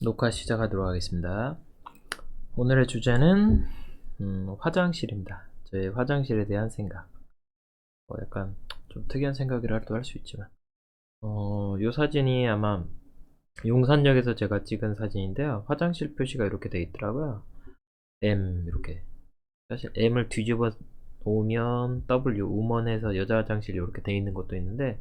녹화 시작하도록 하겠습니다. 오늘의 주제는 화장실입니다. 저의 화장실에 대한 생각. 약간 좀 특이한 생각이라도 할 수 있지만 이 사진이 아마 용산역에서 제가 찍은 사진인데요. 화장실 표시가 이렇게 돼 있더라고요. M 이렇게. 사실 M을 뒤집어 놓으면 W 우먼에서 여자 화장실 이렇게 돼 있는 것도 있는데,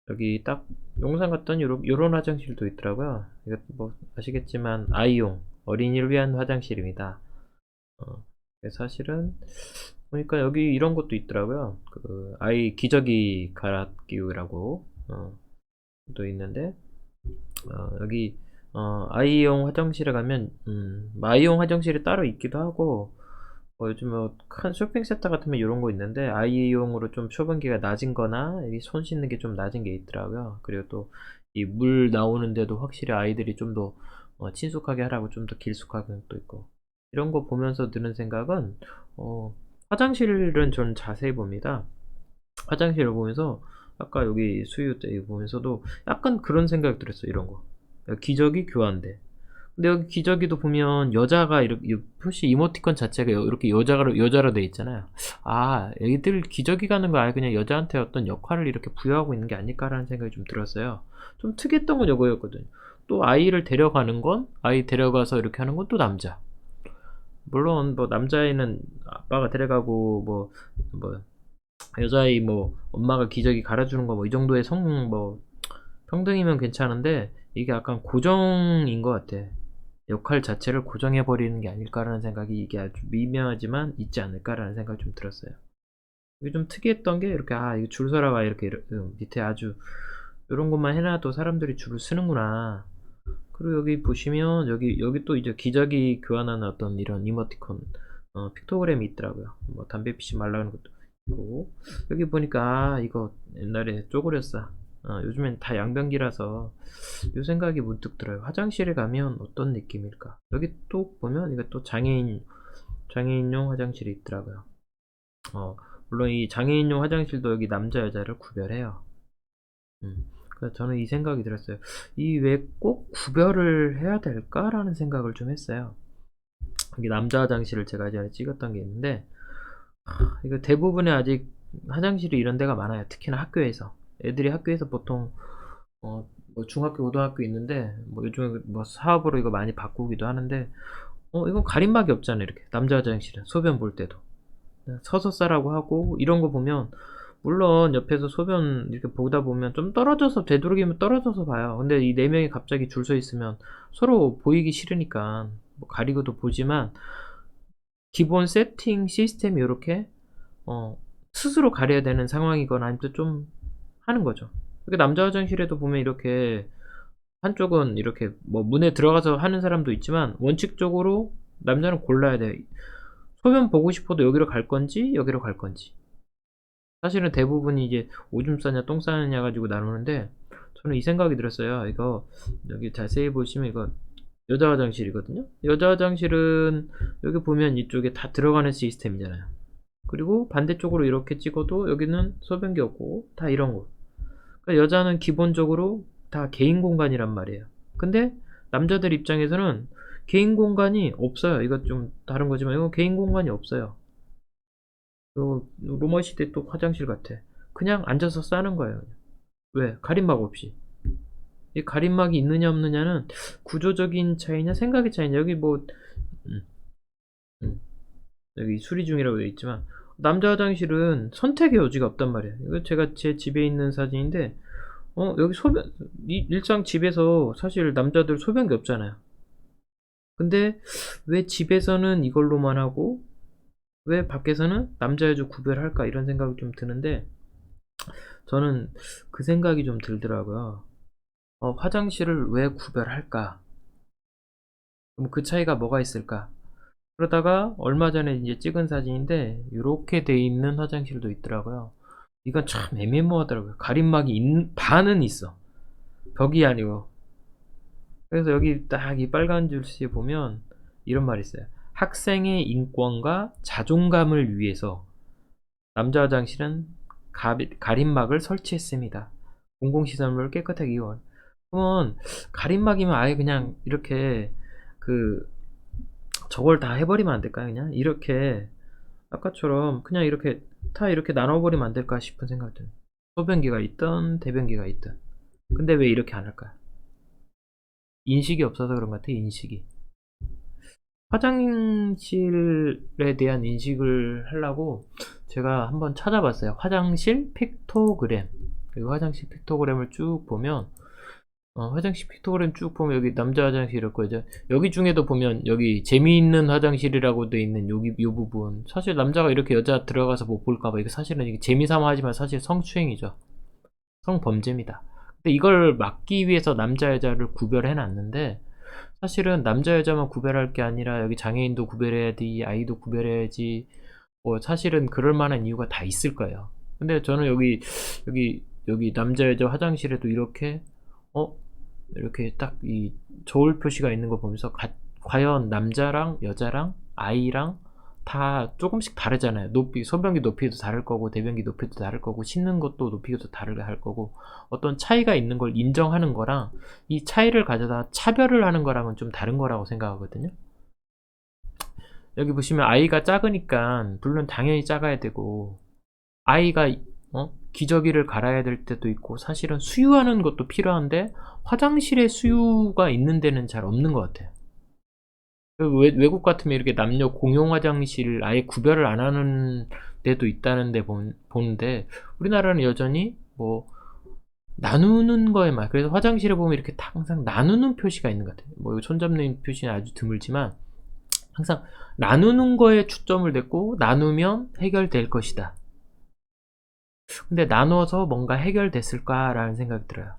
여기 딱 용산 갔더니 요런 화장실도 있더라고요. 이거 뭐 아시겠지만 아이용, 어린이를 위한 화장실입니다. 사실은 보니까 여기 이런 것도 있더라고요. 그 아이 기저귀 갈아끼우라고 또 있는데, 여기 아이용 화장실에 가면 아이용 화장실이 따로 있기도 하고, 요즘 큰 쇼핑센터 같으면 이런 거 있는데 아이용으로 좀 쇼변기가 낮은 거나 손 씻는 게 좀 낮은 게 있더라고요. 그리고 또 이 물 나오는데도 확실히 아이들이 좀 더 친숙하게 하라고 좀 더 길쭉하게 또 있고, 이런 거 보면서 드는 생각은 화장실은 전 자세히 봅니다. 화장실을 보면서 아까 여기 수유 때 보면서도 약간 그런 생각이 들었어요. 이런 거 기저귀 교환대. 근데 여기 기저귀도 보면 여자가 이렇게 표시 이모티콘 자체가 이렇게 여자로 돼 있잖아요. 아, 애들 기저귀 가는 거 아예 그냥 여자한테 어떤 역할을 이렇게 부여하고 있는 게 아닐까라는 생각이 좀 들었어요. 좀 특이했던 건 이거였거든요. 또 아이를 데려가는 건, 아이 데려가서 이렇게 하는 건 또 남자. 물론 뭐 남자애는 아빠가 데려가고 뭐 여자아이 뭐 엄마가 기저귀 갈아주는 거 뭐 이 정도의 평등이면 괜찮은데, 이게 약간 고정인 것 같아. 역할 자체를 고정해 버리는 게 아닐까라는 생각이, 이게 아주 미묘하지만 있지 않을까라는 생각이 좀 들었어요. 이게 좀 특이했던 게 이렇게 이거 줄 서라가 이렇게 밑에 아주 이런 것만 해놔도 사람들이 줄을 서는구나. 그리고 여기 보시면 여기 또 이제 기저귀 교환하는 어떤 이런 이모티콘 픽토그램이 있더라고요. 뭐 담배 피지 말라는 것도 있고, 여기 보니까 이거 옛날에 쪼그렸어. 요즘엔 다 양변기라서 요 생각이 문득 들어요. 화장실에 가면 어떤 느낌일까? 여기 또 보면 이거 또 장애인용 화장실이 있더라고요. 물론 이 장애인용 화장실도 여기 남자 여자를 구별해요. 그래서 저는 이 생각이 들었어요. 이 왜 꼭 구별을 해야 될까라는 생각을 좀 했어요. 여기 남자 화장실을 제가 예전에 찍었던 게 있는데, 이거 대부분의 아직 화장실이 이런 데가 많아요. 특히나 학교에서. 애들이 학교에서 보통 뭐 중학교, 고등학교 있는데, 뭐 요즘에 뭐 사업으로 이거 많이 바꾸기도 하는데, 이건 가림막이 없잖아요. 이렇게 남자 화장실은 소변 볼 때도 서서 싸라고 하고, 이런 거 보면 물론 옆에서 소변 이렇게 보다 보면 좀 떨어져서, 되도록이면 떨어져서 봐요. 근데 이 네 명이 갑자기 줄 서 있으면 서로 보이기 싫으니까 뭐 가리고도 보지만, 기본 세팅 시스템이 이렇게 스스로 가려야 되는 상황이거나 아니면 좀 하는 거죠. 그러니까 남자 화장실에도 보면 이렇게 한쪽은 이렇게 뭐 문에 들어가서 하는 사람도 있지만, 원칙적으로 남자는 골라야 돼요. 소변 보고 싶어도 여기로 갈 건지 여기로 갈 건지. 사실은 대부분이 이제 오줌 싸냐 똥 싸느냐 가지고 나누는데, 저는 이 생각이 들었어요. 이거 여기 자세히 보시면 이거 여자 화장실이거든요. 여자 화장실은 여기 보면 이쪽에 다 들어가는 시스템이잖아요. 그리고 반대쪽으로 이렇게 찍어도 여기는 소변기 없고 다 이런 거. 그러니까 여자는 기본적으로 다 개인 공간이란 말이에요. 근데 남자들 입장에서는 개인 공간이 없어요. 이거 좀 다른 거지만 이거 개인 공간이 없어요. 로마 시대 또 화장실 같아. 그냥 앉아서 싸는 거예요. 왜? 가림막 없이. 이 가림막이 있느냐 없느냐는 구조적인 차이냐 생각의 차이냐. 여기 뭐 음, 음. 여기 수리 중이라고 되어 있지만, 남자 화장실은 선택의 여지가 없단 말이에요. 이거 제가 제 집에 있는 사진인데, 여기 일상 집에서 사실 남자들 소변기 없잖아요. 근데 왜 집에서는 이걸로만 하고 왜 밖에서는 남자 여자 구별할까, 이런 생각이 좀 드는데, 저는 그 생각이 좀 들더라고요. 화장실을 왜 구별할까? 그럼 그 차이가 뭐가 있을까? 그러다가 얼마 전에 이제 찍은 사진인데 이렇게 돼 있는 화장실도 있더라고요. 이건 참 애매모호하더라고요. 가림막이 반은 있어. 벽이 아니고. 그래서 여기 딱 이 빨간 줄씨에 보면 이런 말이 있어요. 학생의 인권과 자존감을 위해서 남자 화장실은 가림막을 설치했습니다. 공공시설물을 깨끗하게 이용. 그러면 가림막이면 아예 그냥 이렇게 그 저걸 다 해 버리면 안 될까요? 그냥 이렇게 아까처럼 그냥 이렇게 다 이렇게 나눠 버리면 안 될까 싶은 생각이 드는, 소변기가 있든 대변기가 있든. 근데 왜 이렇게 안 할까요? 인식이 없어서 그런 것 같아요, 인식이. 화장실에 대한 인식을 하려고 제가 한번 찾아봤어요. 화장실 픽토그램. 그 화장실 픽토그램을 쭉 보면 화장실 픽토그램 쭉 보면 여기 남자 화장실 있고, 이제 여기 중에도 보면 여기 재미있는 화장실이라고 돼 있는 여기 요 부분, 사실 남자가 이렇게 여자 들어가서 뭐 볼까봐, 이게 사실은 이게 재미삼아 하지만 사실 성추행이죠. 성범죄입니다. 근데 이걸 막기 위해서 남자 여자를 구별해 놨는데, 사실은 남자 여자만 구별할 게 아니라 여기 장애인도 구별해야지, 아이도 구별해야지, 뭐 사실은 그럴 만한 이유가 다 있을 거예요. 근데 저는 여기 남자 여자 화장실에도 이렇게 어 이렇게 딱 이 저울 표시가 있는 거 보면서 과연 남자랑 여자랑 아이랑 다 조금씩 다르잖아요. 높이, 소변기 높이도 다를 거고 대변기 높이도 다를 거고 씻는 것도 높이도 다르게 할 거고, 어떤 차이가 있는 걸 인정하는 거랑 이 차이를 가져다 차별을 하는 거랑은 좀 다른 거라고 생각하거든요. 여기 보시면 아이가 작으니까 물론 당연히 작아야 되고, 아이가 기저귀를 갈아야 될 때도 있고, 사실은 수유하는 것도 필요한데 화장실에 수유가 있는 데는 잘 없는 것 같아요. 외국 같으면 이렇게 남녀 공용 화장실 아예 구별을 안 하는 데도 있다는 데 보는데, 우리나라는 여전히 뭐 나누는 거에만, 그래서 화장실에 보면 이렇게 항상 나누는 표시가 있는 것 같아요. 뭐 손잡는 표시는 아주 드물지만 항상 나누는 거에 초점을 뒀고, 나누면 해결될 것이다. 근데 나눠서 뭔가 해결됐을까라는 생각이 들어요.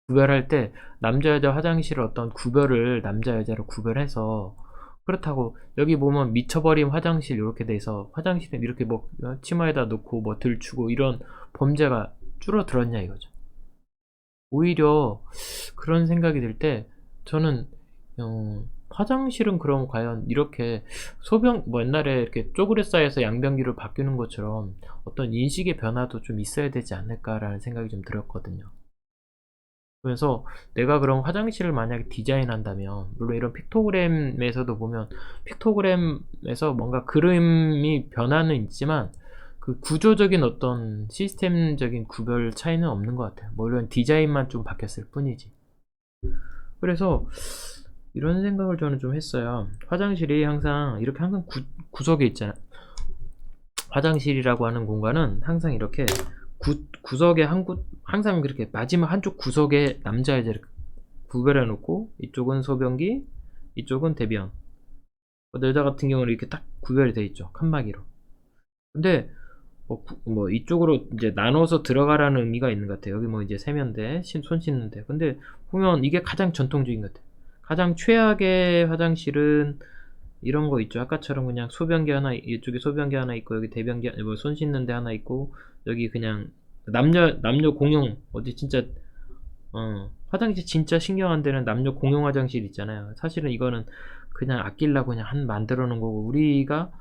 구별할 때 남자 여자 화장실을 어떤 구별을 남자 여자로 구별해서, 그렇다고 여기 보면 미쳐버린 화장실 이렇게 돼서 화장실에 이렇게 뭐 치마에다 놓고 뭐 들추고 이런 범죄가 줄어들었냐 이거죠. 오히려 그런 생각이 들 때 저는 화장실은 그럼 과연 이렇게 소변 뭐 옛날에 이렇게 쪼그레 쌓여서 양변기로 바뀌는 것처럼 어떤 인식의 변화도 좀 있어야 되지 않을까라는 생각이 좀 들었거든요. 그래서 내가 그럼 화장실을 만약에 디자인한다면, 물론 이런 픽토그램에서도 보면 픽토그램에서 뭔가 그림이 변화는 있지만 그 구조적인 어떤 시스템적인 구별 차이는 없는 것 같아요. 물론 디자인만 좀 바뀌었을 뿐이지. 그래서 이런 생각을 저는 좀 했어요. 화장실이 항상 이렇게 항상 구석에 있잖아. 화장실이라고 하는 공간은 항상 이렇게 구석에 항상 그렇게 마지막 한쪽 구석에 남자 여자 이렇게 구별해 놓고, 이쪽은 소변기, 이쪽은 대변. 여자 같은 경우는 이렇게 딱 구별이 돼 있죠, 칸막이로. 근데 뭐 이쪽으로 이제 나눠서 들어가라는 의미가 있는 것 같아요. 여기 뭐 이제 세면대, 손 씻는데. 근데 보면 이게 가장 전통적인 것 같아요. 가장 최악의 화장실은 이런 거 있죠. 아까처럼 그냥 소변기 하나, 이쪽에 소변기 하나 있고 여기 대변기, 뭐 손 씻는 데 하나 있고, 여기 그냥 남녀 공용, 어디 진짜 화장실 진짜 신경안 되는 남녀 공용 화장실 있잖아요. 사실은 이거는 그냥 아끼려고 그냥 만들어 놓은 거고, 우리가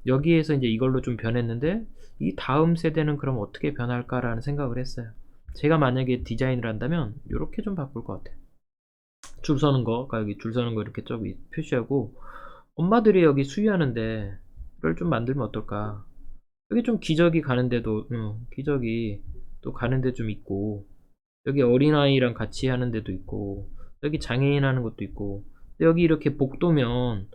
여기에서 이제 이걸로 좀 변했는데 이 다음 세대는 그럼 어떻게 변할까라는 생각을 했어요. 제가 만약에 디자인을 한다면 이렇게 좀 바꿀 것 같아요. 줄 서는 거, 여기 줄 서는 거 이렇게 좀 표시하고, 엄마들이 여기 수유하는데 이걸 좀 만들면 어떨까. 여기 좀 기저귀 가는데도 기저귀 또 가는데 좀 있고, 여기 어린아이랑 같이 하는 데도 있고, 여기 장애인 하는 것도 있고, 여기 이렇게 복도면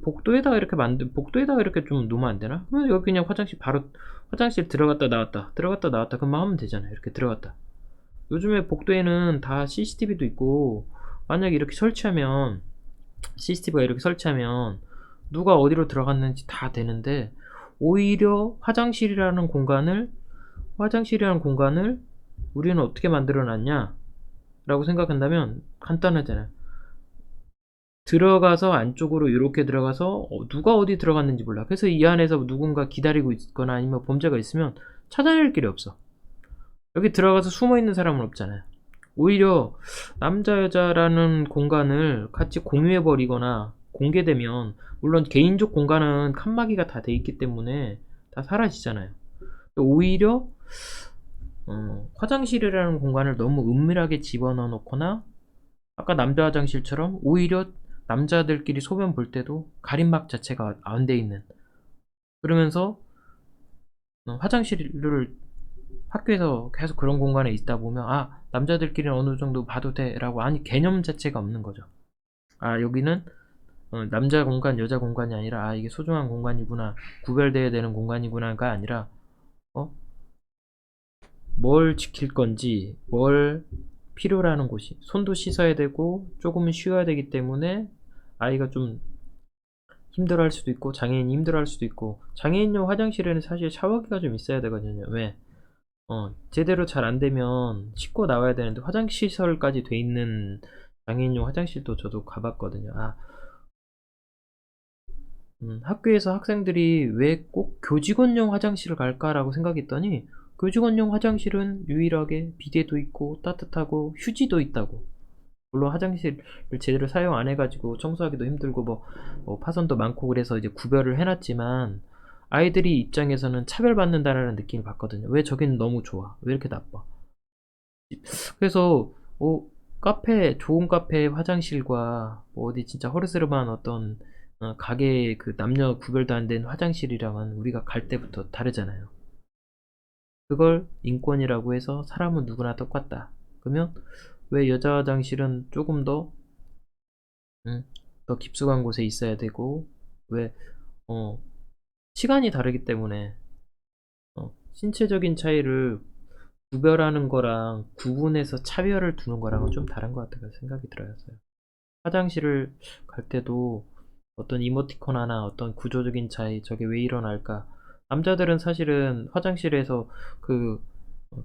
복도에다가 이렇게 복도에다가 이렇게 좀 놓으면 안 되나? 여기 그냥 화장실 바로, 화장실 들어갔다 나왔다 들어갔다 나왔다 금방 하면 되잖아요. 이렇게 들어갔다. 요즘에 복도에는 다 CCTV도 있고, 만약에 이렇게 설치하면, CCTV가 이렇게 설치하면 누가 어디로 들어갔는지 다 되는데, 오히려 화장실이라는 공간을 우리는 어떻게 만들어 놨냐 라고 생각한다면 간단하잖아요. 들어가서 안쪽으로 이렇게 들어가서 누가 어디 들어갔는지 몰라. 그래서 이 안에서 누군가 기다리고 있거나 아니면 범죄가 있으면 찾아낼 길이 없어. 여기 들어가서 숨어 있는 사람은 없잖아요. 오히려 남자 여자라는 공간을 같이 공유해 버리거나 공개되면, 물론 개인적 공간은 칸막이가 다 돼 있기 때문에 다 사라지잖아요. 오히려 화장실이라는 공간을 너무 은밀하게 집어넣어 놓거나 아까 남자 화장실처럼 오히려 남자들끼리 소변 볼 때도 가림막 자체가 안 돼 있는, 그러면서 화장실을 학교에서 계속 그런 공간에 있다 보면 '아 남자들끼리는 어느 정도 봐도 돼.'라고 아니 개념 자체가 없는 거죠. 아 여기는 남자 공간 여자 공간이 아니라 '아 이게 소중한 공간이구나. 구별돼야 되는 공간이구나.'가 아니라 어 뭘 지킬 건지, 뭘 필요로 하는 곳이, 손도 씻어야 되고 쪼금은 쉬어야 되기 때문에 아이가 좀 힘들어할 수도 있고 장애인이 힘들어할 수도 있고, 장애인용 화장실에는 사실 샤워기가 좀 있어야 되거든요. 왜? 제대로 잘 안 되면 씻고 나와야 되는데 화장실 시설까지 돼 있는 장애인용 화장실도 저도 가 봤거든요. 학교에서 학생들이 '왜 꼭 교직원용 화장실을 갈까?'라고 생각했더니 교직원용 화장실은 유일하게 비데도 있고 따뜻하고 휴지도 있다고. 물론 화장실을 제대로 사용 안 해 가지고 청소하기도 힘들고 파손도 많고 그래서 이제 구별을 해 놨지만 아이들이 입장에서는 차별받는다라는 느낌을 받거든요. '왜 저기는 너무 좋아? 왜 이렇게 나빠?' 그래서 카페, 좋은 카페의 화장실과 어디 진짜 허르스름한 어떤 가게의 그 남녀 구별도 안 된 화장실이랑은 우리가 갈 때부터 다르잖아요. 그걸 인권이라고 해서 사람은 누구나 똑같다. 그러면 왜 여자 화장실은 쪼금 음 더 깊숙한 곳에 있어야 되고, 왜 어 시간이 다르기 때문에 신체적인 차이를 구별하는 거랑 구분해서 차별을 두는 거랑은 좀 다른 것 같다는 생각이 들어요. 화장실을 갈 때도 어떤 이모티콘 하나, 어떤 구조적인 차이, '저게 왜 일어날까?' 남자들은 사실은 화장실에서 그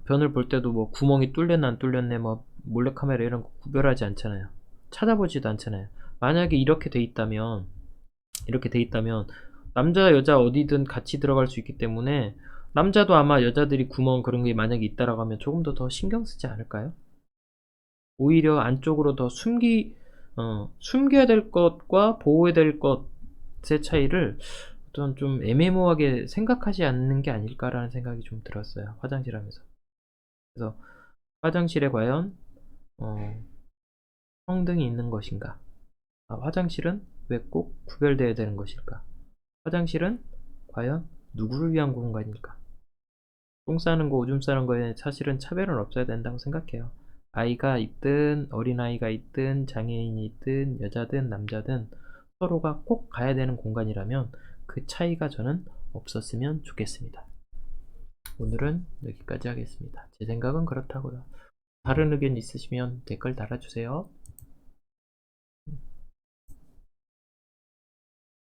변을 볼 때도 뭐 구멍이 뚫렸네 안 뚫렸네 뭐 몰래카메라 이런 거 구별하지 않잖아요. 찾아보지도 않잖아요. 만약에 이렇게 돼 있다면 남자 여자 어디든 같이 들어갈 수 있기 때문에 남자도 아마 여자들이 구멍 그런 게 만약에 있다라고 하면 조금 더 신경 쓰지 않을까요? 오히려 안쪽으로 더 숨겨야 될 것과 보호해야 될 것의 차이를 어떤 좀 애매모호하게 생각하지 않는 게 아닐까라는 생각이 좀 들었어요, 화장실 하면서. 그래서 화장실에 과연 어 평등이 있는 것인가? 화장실은 왜 꼭 구별되어야 되는 것일까? 화장실은 과연 누구를 위한 공간일까? 똥 싸는 거 오줌 싸는 거에 사실은 차별은 없어야 된다고 생각해요. 아이가 있든 어린아이가 있든 장애인이 있든 여자든 남자든 서로가 꼭 가야 되는 공간이라면 그 차이가 저는 없었으면 좋겠습니다. 오늘은 여기까지 하겠습니다. 제 생각은 그렇다고요. 다른 의견 있으시면 댓글 달아주세요.